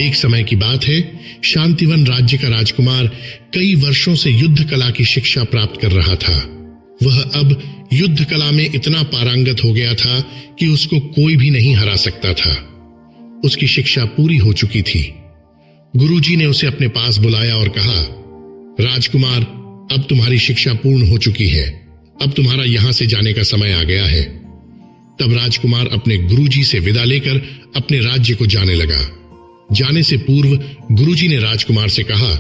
एक समय की बात है, शांतिवन राज्य का राजकुमार कई वर्षों से युद्ध कला की शिक्षा प्राप्त कर रहा था। वह अब युद्ध कला में इतना पारंगत हो गया था कि उसको कोई भी नहीं हरा सकता था। उसकी शिक्षा पूरी हो चुकी थी। गुरुजी ने उसे अपने पास बुलाया और कहा, राजकुमार, अब तुम्हारी शिक्षा पूर्ण हो चुकी है। अब तुम्हारा यहां से जाने का समय आ गया है। तब राजकुमार अपने गुरुजी से विदा लेकर अपने राज्य को जाने लगा। जाने से पूर्व गुरुजी ने राजकुमार से कहा,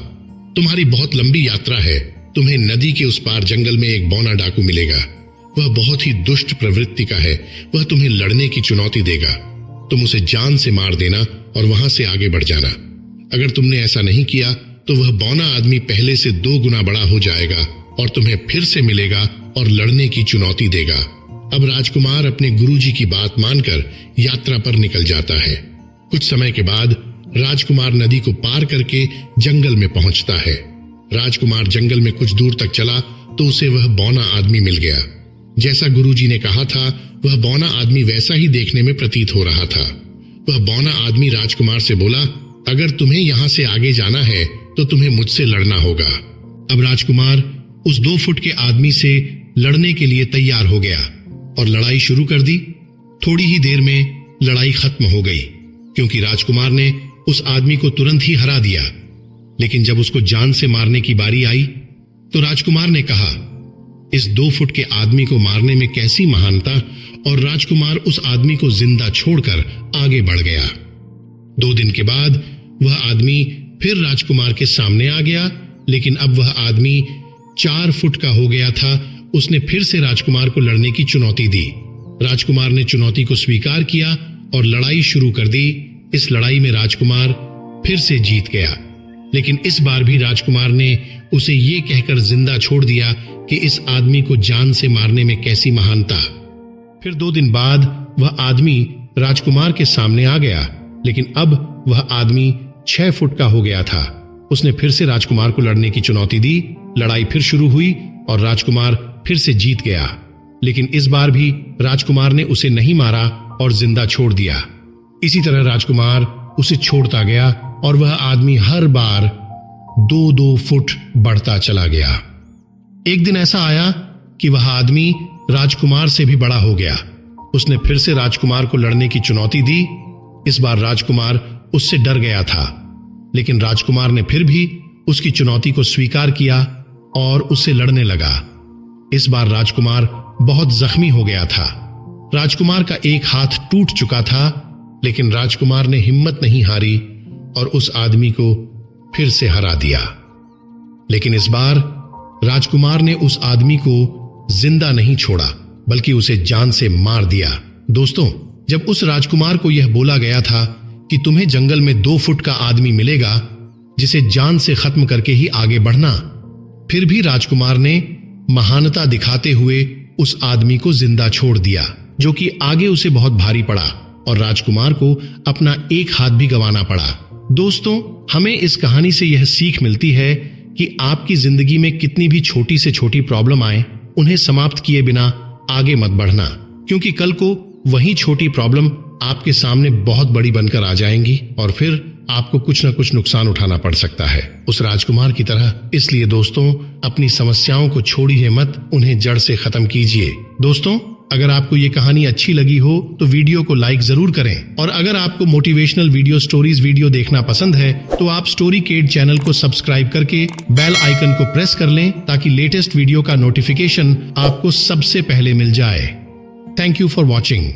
तुम्हारी बहुत लंबी यात्रा है। तुम्हें नदी के उस पार जंगल में एक बौना डाकू मिलेगा। वह बहुत ही दुष्ट प्रवृत्ति का है। वह तुम्हें लड़ने की चुनौती देगा। तुम उसे जान से मार देना और वहां से आगे बढ़ जाना। अगर तुमने ऐसा नहीं किया तो वह बौना आदमी पहले से 2 गुना बड़ा हो जाएगा और तुम्हें फिर से मिलेगा और लड़ने की चुनौती देगा। अब राजकुमार अपने गुरुजी की बात मानकर यात्रा पर निकल जाता है। कुछ समय के बाद राजकुमार नदी को पार करके जंगल में पहुंचता है। राजकुमार जंगल में कुछ दूर तक चला तो उसे वह बौना आदमी मिल गया। जैसा गुरुजी ने कहा था, वह बौना आदमी वैसा ही देखने में प्रतीत हो रहा था। वह बौना आदमी राजकुमार से बोला, अगर तुम्हें यहां से आगे जाना है तो तुम्हें मुझसे लड़ना होगा। अब राजकुमार उस 2 फुट के आदमी से लड़ने के लिए तैयार हो गया और लड़ाई शुरू कर दी। थोड़ी ही देर में लड़ाई खत्म हो गई, क्योंकि राजकुमार ने उस आदमी को तुरंत ही हरा दिया। लेकिन जब उसको जान से मारने की बारी आई तो राजकुमार ने कहा, इस 2 फुट के आदमी को मारने में कैसी महानता, और राजकुमार उस आदमी को जिंदा छोड़कर आगे बढ़ गया। 2 दिन के बाद वह आदमी फिर राजकुमार के सामने आ गया, लेकिन अब वह आदमी 4 फुट का हो गया था। उसने फिर से राजकुमार को लड़ने की चुनौती दी। राजकुमार ने चुनौती को स्वीकार किया और लड़ाई शुरू कर दी। इस लड़ाई में राजकुमार फिर से जीत गया, लेकिन इस बार भी राजकुमार ने उसे ये कहकर जिंदा छोड़ दिया कि इस आदमी को जान से मारने में कैसी महानता। फिर 2 दिन बाद वह आदमी राजकुमार के सामने आ गया, लेकिन अब वह आदमी 6 फुट का हो गया था। उसने फिर से राजकुमार को लड़ने की चुनौती दी। लड़ाई फिर शुरू हुई और राजकुमार फिर से जीत गया, लेकिन इस बार भी राजकुमार ने उसे नहीं मारा और जिंदा छोड़ दिया। इसी तरह राजकुमार उसे छोड़ता गया और वह आदमी हर बार 2-2 फुट बढ़ता चला गया। एक दिन ऐसा आया कि वह आदमी राजकुमार से भी बड़ा हो गया। उसने फिर से राजकुमार को लड़ने की चुनौती दी। इस बार राजकुमार उससे डर गया था, लेकिन राजकुमार ने फिर भी उसकी चुनौती को स्वीकार किया और उससे लड़ने लगा। इस बार राजकुमार बहुत जख्मी हो गया था। राजकुमार का एक हाथ टूट चुका था, लेकिन राजकुमार ने हिम्मत नहीं हारी और उस आदमी को फिर से हरा दिया। लेकिन इस बार राजकुमार ने उस आदमी को जिंदा नहीं छोड़ा, बल्कि उसे जान से मार दिया। दोस्तों, जब उस राजकुमार को यह बोला गया था कि तुम्हें जंगल में 2 फुट का आदमी मिलेगा जिसे जान से खत्म करके ही आगे बढ़ना, फिर भी राजकुमार ने महानता दिखाते हुए उस आदमी को जिंदा छोड़ दिया, जो कि आगे उसे बहुत भारी पड़ा और राजकुमार को अपना एक हाथ भी गंवाना पड़ा। दोस्तों, हमें इस कहानी से यह सीख मिलती है कि आपकी जिंदगी में कितनी भी छोटी से छोटी प्रॉब्लम आए, उन्हें समाप्त किए बिना आगे मत बढ़ना, क्योंकि कल को वही छोटी प्रॉब्लम आपके सामने बहुत बड़ी बनकर आ जाएंगी और फिर आपको कुछ न कुछ नुकसान उठाना पड़ सकता है, उस राजकुमार की तरह। इसलिए दोस्तों, अपनी समस्याओं को छोड़िए मत, उन्हें जड़ से खत्म कीजिए। दोस्तों, अगर आपको ये कहानी अच्छी लगी हो तो वीडियो को लाइक जरूर करें, और अगर आपको मोटिवेशनल वीडियो, स्टोरीज वीडियो देखना पसंद है तो आप स्टोरी केड चैनल को सब्सक्राइब करके बेल आइकन को प्रेस कर लें, ताकि लेटेस्ट वीडियो का नोटिफिकेशन आपको सबसे पहले मिल जाए। Thank you for watching.